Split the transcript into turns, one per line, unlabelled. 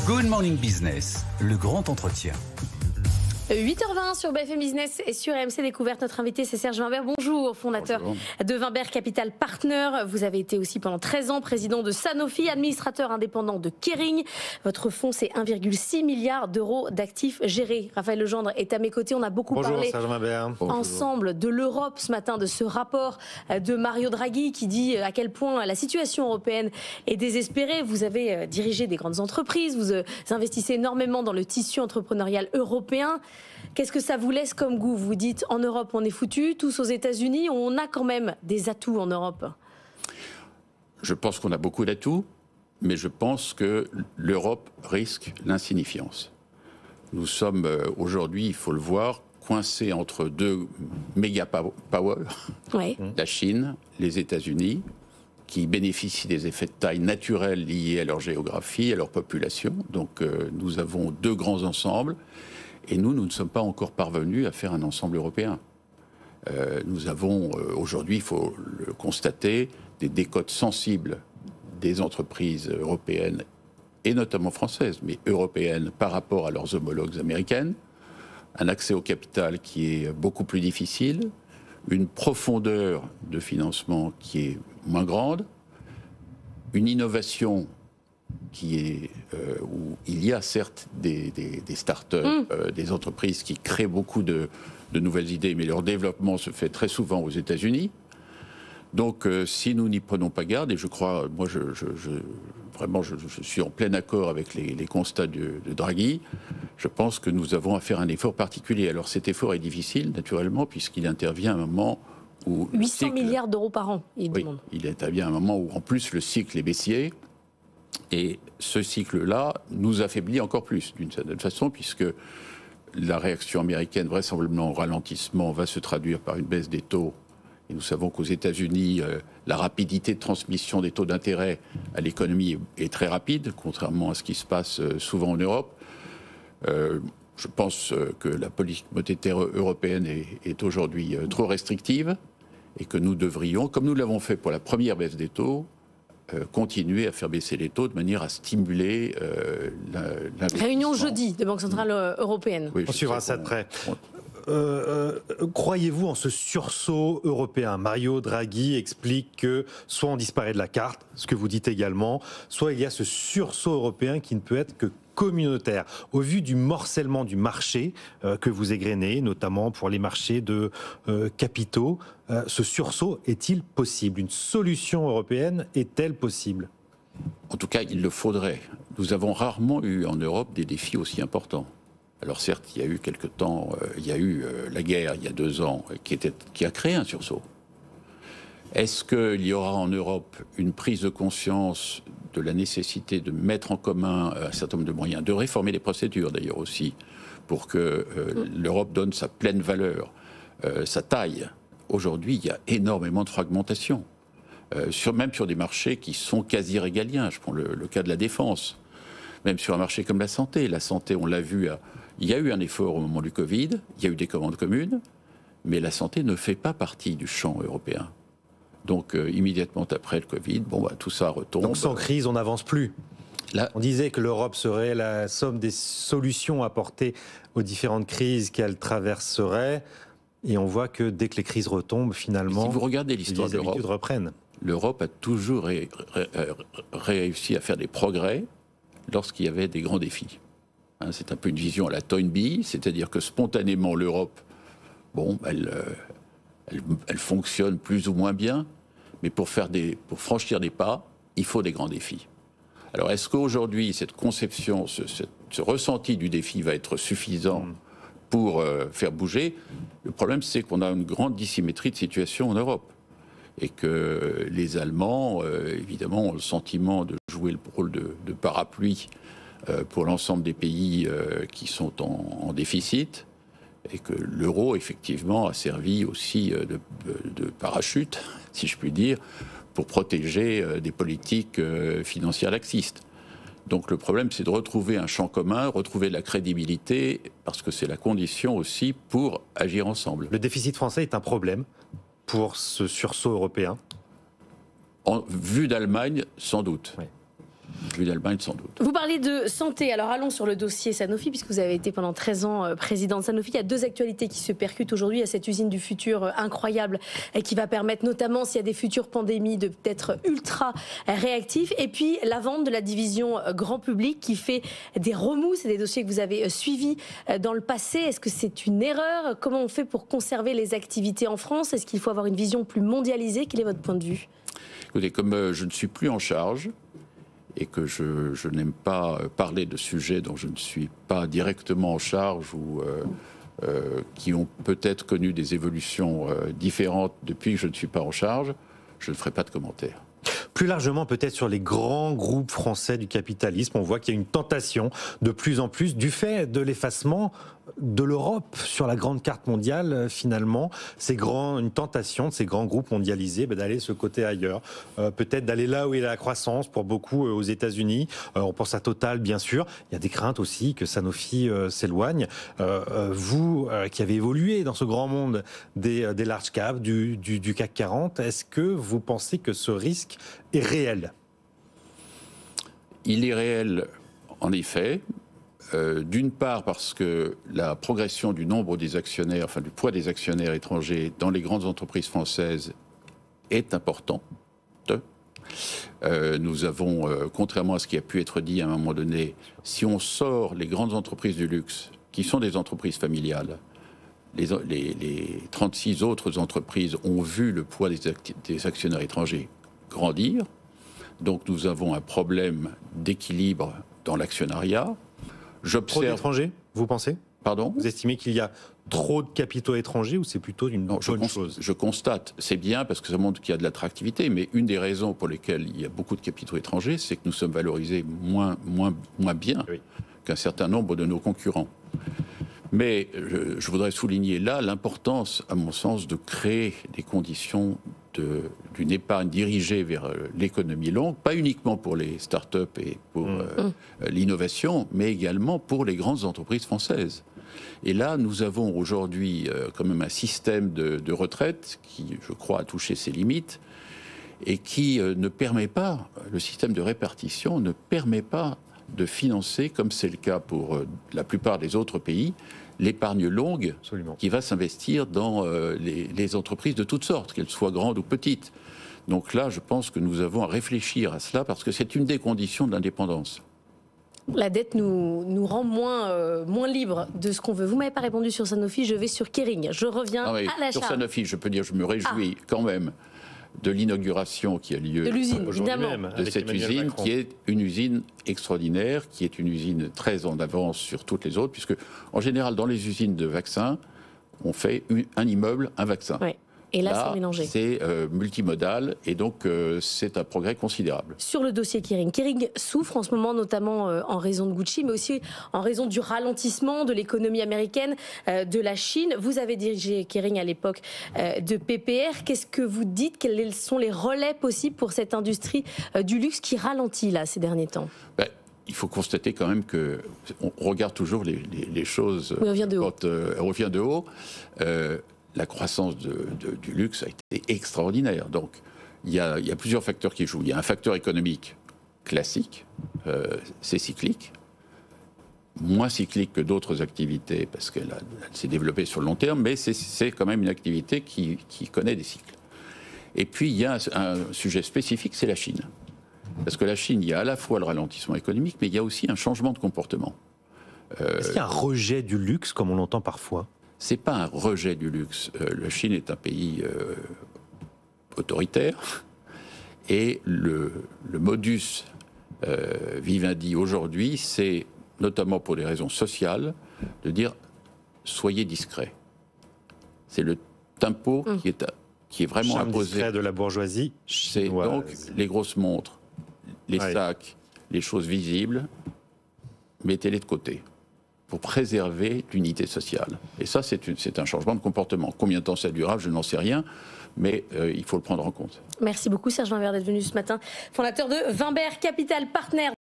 Good Morning Business, le grand entretien.
8h20 sur BFM Business et sur RMC Découverte. Notre invité, c'est Serge Wimbert. Bonjour, fondateur de Wimbert Capital Partner. Vous avez été aussi pendant 13 ans président de Sanofi, administrateur indépendant de Kering. Votre fonds, c'est 1,6 milliard d'euros d'actifs gérés. Raphaël Legendre est à mes côtés. On a beaucoup parlé ensemble de l'Europe ce matin, de ce rapport de Mario Draghi qui dit à quel point la situation européenne est désespérée. Vous avez dirigé des grandes entreprises, vous investissez énormément dans le tissu entrepreneurial européen. Qu'est-ce que ça vous laisse comme goût? Vous dites en Europe on est foutu, tous aux États-Unis, on a quand même des atouts en Europe.
Je pense qu'on a beaucoup d'atouts, mais je pense que l'Europe risque l'insignifiance. Nous sommes aujourd'hui, il faut le voir, coincés entre deux méga power, la Chine, les États-Unis, qui bénéficient des effets de taille naturels liés à leur géographie, à leur population. Donc nous avons deux grands ensembles. Et nous ne sommes pas encore parvenus à faire un ensemble européen. Nous avons aujourd'hui, il faut le constater, des décotes sensibles des entreprises européennes, et notamment françaises, mais européennes par rapport à leurs homologues américaines, un accès au capital qui est beaucoup plus difficile, une profondeur de financement qui est moins grande, une innovation qui est où il y a certes des start-up, des entreprises qui créent beaucoup de nouvelles idées, mais leur développement se fait très souvent aux États-Unis. Donc, si nous n'y prenons pas garde, et je crois, moi, vraiment, je suis en plein accord avec les constats de Draghi, je pense que nous avons à faire un effort particulier. Alors, cet effort est difficile, naturellement, puisqu'il intervient à un moment où
800 milliards d'euros par an, il demande.
Il intervient à un moment où, en plus, le cycle est baissier. Et ce cycle-là nous affaiblit encore plus, d'une certaine façon, puisque la réaction américaine, vraisemblablement au ralentissement, va se traduire par une baisse des taux. Et nous savons qu'aux États-Unis, la rapidité de transmission des taux d'intérêt à l'économie est très rapide, contrairement à ce qui se passe souvent en Europe. Je pense que la politique monétaire européenne est aujourd'hui trop restrictive et que nous devrions, comme nous l'avons fait pour la première baisse des taux, continuer à faire baisser les taux de manière à stimuler l'investissement.
Réunion jeudi de Banque Centrale Européenne.
Oui, on suivra ça de près. Croyez-vous en ce sursaut européen? Mario Draghi explique que soit on disparaît de la carte, ce que vous dites également, soit il y a ce sursaut européen qui ne peut être que communautaire. Au vu du morcellement du marché que vous égrenez, notamment pour les marchés de capitaux, ce sursaut est-il possible? Une solution européenne est-elle possible?
En tout cas, il le faudrait. Nous avons rarement eu en Europe des défis aussi importants. Alors certes, il y a eu quelque temps, il y a eu la guerre il y a 2 ans qui a créé un sursaut. Est-ce qu'il y aura en Europe une prise de conscience de la nécessité de mettre en commun un certain nombre de moyens, de réformer les procédures d'ailleurs aussi, pour que l'Europe donne sa pleine valeur, sa taille? Aujourd'hui, il y a énormément de fragmentation, même sur des marchés qui sont quasi régaliens. Je prends le cas de la défense. Même sur un marché comme la santé. La santé, on l'a vu, il y a eu un effort au moment du Covid, il y a eu des commandes communes, mais la santé ne fait pas partie du champ européen. Donc, immédiatement après le Covid, tout ça retombe.
Donc, sans crise, on n'avance plus.
Là,
on disait que l'Europe serait la somme des solutions apportées aux différentes crises qu'elle traverserait. Et on voit que dès que les crises retombent, finalement,
si vous regardez l'histoire de l'Europe,
reprennent.
L'Europe a toujours réussi à faire des progrès lorsqu'il y avait des grands défis. C'est un peu une vision à la Toynbee, c'est-à-dire que spontanément l'Europe, elle fonctionne plus ou moins bien, mais pour franchir des pas, il faut des grands défis. Alors est-ce qu'aujourd'hui, cette conception, ce ressenti du défi va être suffisant pour faire bouger? Le problème, c'est qu'on a une grande dissymétrie de situation en Europe. Et que les Allemands, évidemment, ont le sentiment de jouer le rôle de parapluie pour l'ensemble des pays qui sont en déficit. Et que l'euro, effectivement, a servi aussi de parachute, si je puis dire, pour protéger des politiques financières laxistes. Donc le problème, c'est de retrouver un champ commun, retrouver de la crédibilité, parce que c'est la condition aussi pour agir ensemble.
Le déficit français est un problème pour ce sursaut européen?
Vu d'Allemagne, sans doute.
Oui.
Vu l'Allemagne, sans doute.
Vous parlez de santé, alors allons sur le dossier Sanofi, puisque vous avez été pendant 13 ans président de Sanofi. Il y a deux actualités qui se percutent aujourd'hui. Il y a cette usine du futur incroyable et qui va permettre notamment, s'il y a des futures pandémies, d'être ultra réactif. Et puis la vente de la division grand public qui fait des remous. C'est des dossiers que vous avez suivis dans le passé. Est-ce que c'est une erreur? Comment on fait pour conserver les activités en France? Est-ce qu'il faut avoir une vision plus mondialisée? Quel est votre point de vue?
Écoutez, comme je ne suis plus en charge, et que je n'aime pas parler de sujets dont je ne suis pas directement en charge ou qui ont peut-être connu des évolutions différentes depuis que je ne suis pas en charge, je ne ferai pas de commentaires.
Plus largement, peut-être sur les grands groupes français du capitalisme, on voit qu'il y a une tentation de plus en plus du fait de l'effacement de l'Europe sur la grande carte mondiale. Finalement, une tentation de ces grands groupes mondialisés d'aller ce côté ailleurs, peut-être d'aller là où il y a la croissance pour beaucoup aux États-Unis. On pense à Total, bien sûr. Il y a des craintes aussi que Sanofi s'éloigne. Vous, qui avez évolué dans ce grand monde des large caps, du CAC 40, est-ce que vous pensez que ce risque est réel?
Il est réel, en effet. D'une part parce que la progression du nombre des actionnaires, enfin du poids des actionnaires étrangers dans les grandes entreprises françaises est importante. Nous avons, contrairement à ce qui a pu être dit à un moment donné, si on sort les grandes entreprises du luxe, qui sont des entreprises familiales, les 36 autres entreprises ont vu le poids des actionnaires étrangers grandir. Donc nous avons un problème d'équilibre dans l'actionnariat.
Trop d'étrangers, vous pensez?
Pardon?
Vous estimez qu'il y a trop de capitaux étrangers ou c'est plutôt une bonne chose?
Je constate, c'est bien parce que ça montre qu'il y a de l'attractivité, mais une des raisons pour lesquelles il y a beaucoup de capitaux étrangers, c'est que nous sommes valorisés moins bien qu'un certain nombre de nos concurrents. Mais je voudrais souligner là l'importance, à mon sens, de créer des conditions d'une épargne dirigée vers l'économie longue, pas uniquement pour les start-up et pour l'innovation, mais également pour les grandes entreprises françaises. Et là, nous avons aujourd'hui quand même un système de retraite qui, je crois, a touché ses limites et qui ne permet pas, le système de répartition ne permet pas de financer, comme c'est le cas pour la plupart des autres pays, l'épargne longue qui va s'investir dans les entreprises de toutes sortes, qu'elles soient grandes ou petites. Donc là, je pense que nous avons à réfléchir à cela parce que c'est une des conditions de l'indépendance.
La dette nous rend moins libres de ce qu'on veut. Vous ne m'avez pas répondu sur Sanofi, je vais sur Kering. Je reviens à l'achat.
Sur Sanofi, je peux dire, je me réjouis quand même de l'inauguration qui a lieu
aujourd'hui
même, de cette usine, qui est une usine extraordinaire, qui est une usine très en avance sur toutes les autres, puisque en général, dans les usines de vaccins, on fait un immeuble, un vaccin.
Oui. Et là, c'est mélangé.
C'est multimodal et donc c'est un progrès considérable.
Sur le dossier Kering, Kering souffre en ce moment notamment en raison de Gucci, mais aussi en raison du ralentissement de l'économie américaine, de la Chine. Vous avez dirigé Kering à l'époque de PPR. Qu'est-ce que vous dites? Quels sont les relais possibles pour cette industrie du luxe qui ralentit là ces derniers temps?
Il faut constater quand même qu'on regarde toujours les choses
on revient de haut.
Quand on revient de haut. La croissance du luxe a été extraordinaire. Donc, il y a plusieurs facteurs qui jouent. Il y a un facteur économique classique, c'est cyclique, moins cyclique que d'autres activités, parce qu'elle s'est développée sur le long terme, mais c'est quand même une activité qui connaît des cycles. Et puis, il y a un sujet spécifique, c'est la Chine. Parce que la Chine, il y a à la fois le ralentissement économique, mais il y a aussi un changement de comportement.
Est-ce qu'il y a un rejet du luxe, comme on l'entend parfois?
C'est pas un rejet du luxe. La Chine est un pays autoritaire et le modus vivendi aujourd'hui, c'est notamment pour des raisons sociales, de dire soyez discrets. C'est le tempo qui est vraiment imposé.
Discret de la bourgeoisie chinoise.
C'est donc les grosses montres, les sacs, les choses visibles, mettez-les de côté, pour préserver l'unité sociale. Et ça, c'est un changement de comportement. Combien de temps ça durera, je n'en sais rien, mais il faut le prendre en compte.
Merci beaucoup Serge Wimbert d'être venu ce matin, fondateur de Wimbert Capital Partners.